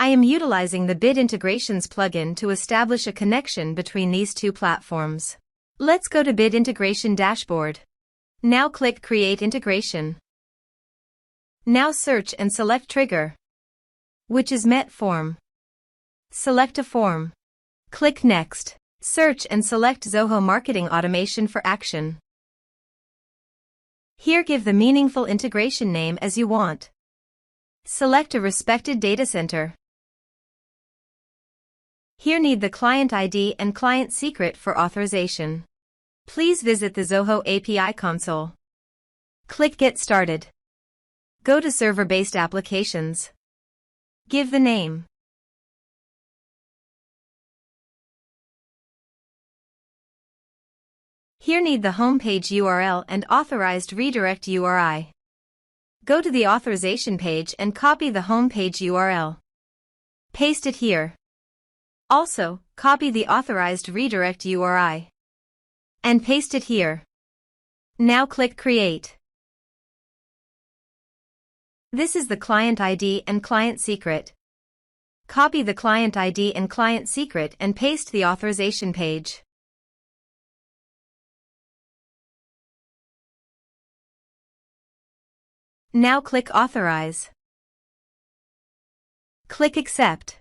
I am utilizing the Bit Integrations plugin to establish a connection between these two platforms. Let's go to Bit Integration Dashboard. Now click Create Integration. Now search and select Trigger, which is MetForm. Select a form. Click Next. Search and select Zoho Marketing Automation for action. Here give the meaningful integration name as you want. Select a respected data center. Here need the client ID and client secret for authorization. Please visit the Zoho API console. Click Get Started. Go to Server-Based Applications. Give the name. Here need the homepage URL and authorized redirect URI. Go to the authorization page and copy the homepage URL. Paste it here. Also, copy the authorized redirect URI. And paste it here. Now click Create. This is the client ID and client secret. Copy the client ID and client secret and paste the authorization page. Now click Authorize. Click Accept.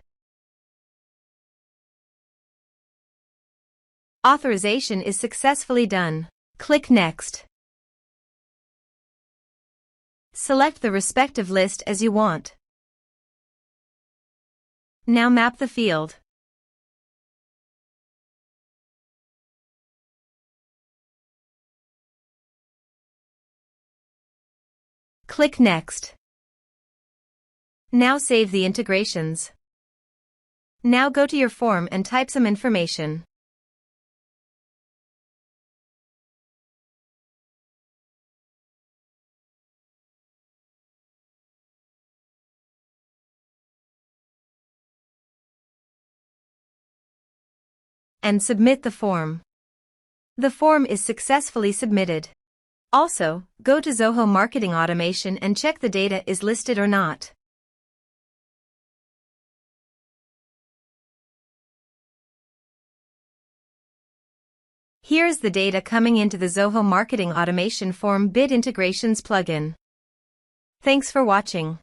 Authorization is successfully done. Click Next. Select the respective list as you want. Now map the field. Click Next. Now save the integrations. Now go to your form and type some information. And submit the form. The form is successfully submitted. Also, go to Zoho Marketing Automation and check the data is listed or not. Here is the data coming into the Zoho Marketing Automation Form Bit Integrations plugin. Thanks for watching.